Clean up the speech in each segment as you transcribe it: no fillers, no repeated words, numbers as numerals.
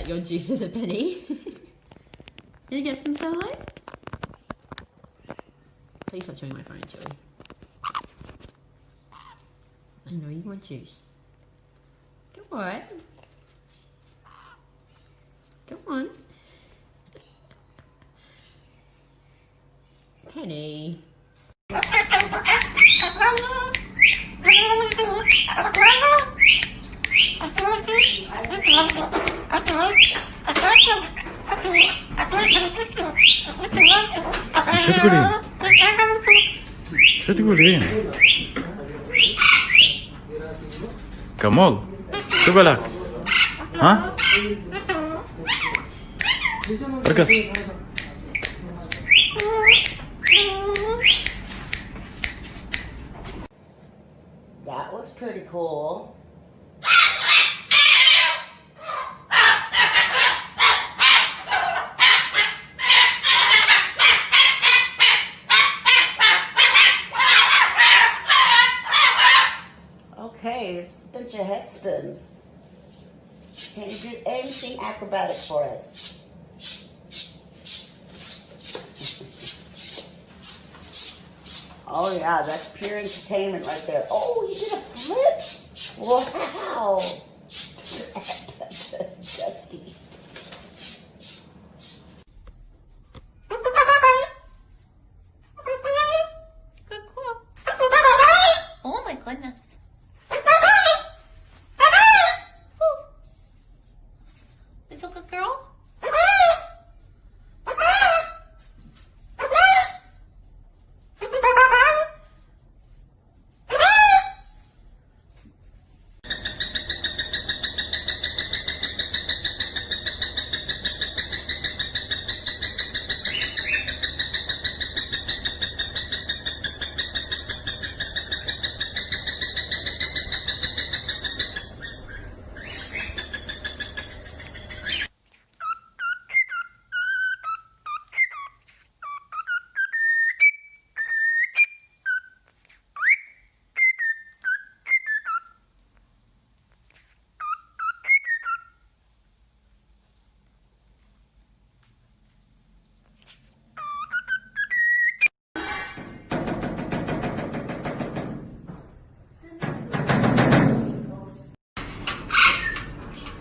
out your juice as a penny. You get some solo? Please stop chewing my phone, Chewy. I know you want juice. Come on. Come on. Penny. شو تقولين؟ شو تقولين؟ كمال شو بالك؟ ها؟ ارقص. That was pretty cool. Okay, it's a bunch of head spins. Can you do anything acrobatic for us? Oh yeah, that's pure entertainment right there. Oh, you did a flip! Wow! Dusty. Good call. Oh my goodness. Is it a good girl?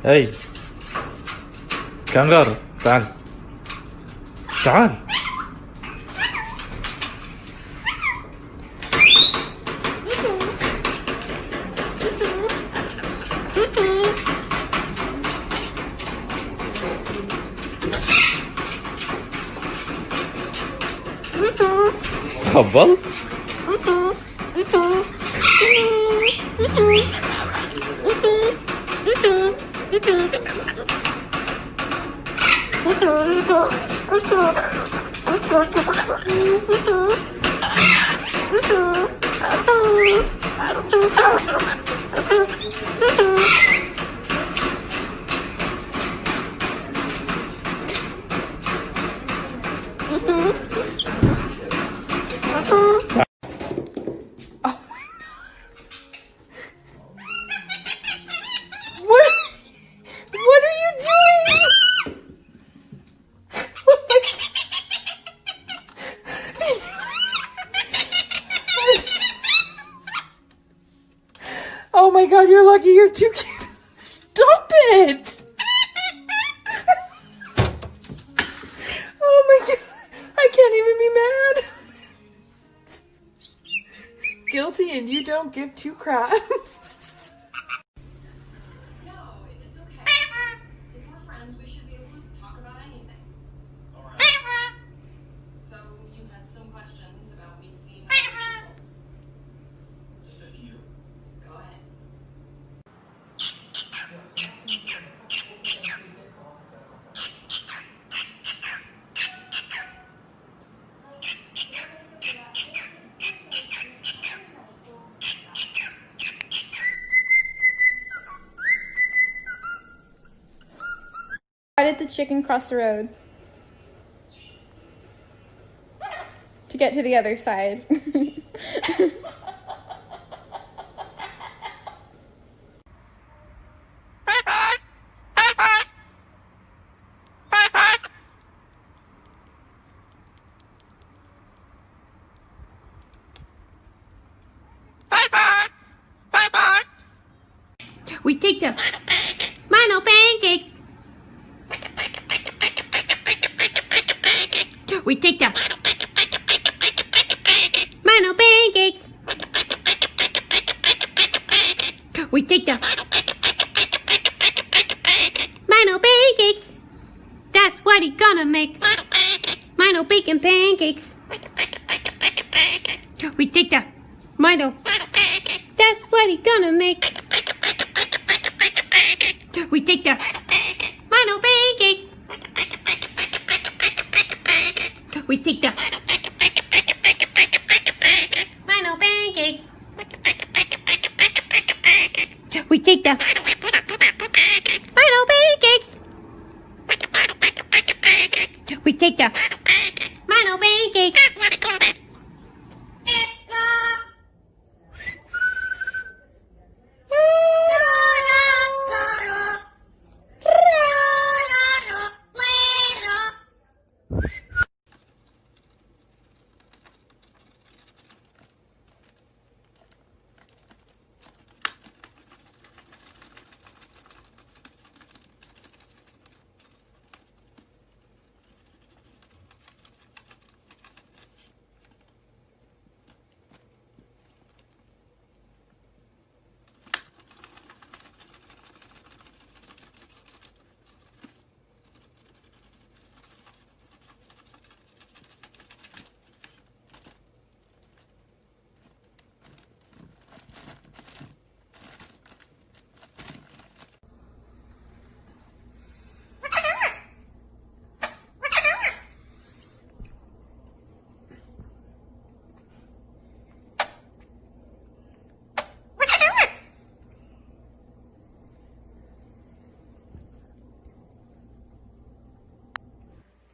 هاي كانغارو تعال تعال. تخبلت؟ Oh my god, you're lucky you're too cute. Stop it! Oh my god, I can't even be mad. Guilty and you don't give two craps. Why did the chicken cross the road? To get to the other side. We take the Milo pancakes. We take the Milo pancakes. We take the Milo pancakes. That's what he gonna make. Milo bacon pancakes. We take the Milo. That's what he gonna make. We take the Milo pancakes. We take the Milo pancakes. We take the Milo pancakes. We take the Milo pancakes.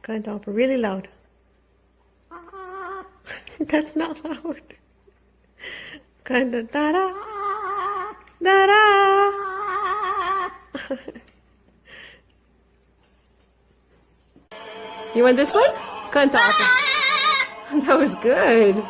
Kind of really loud. That's not loud. Kind of da-da. Da-da. You went this way? Kind of. That was good.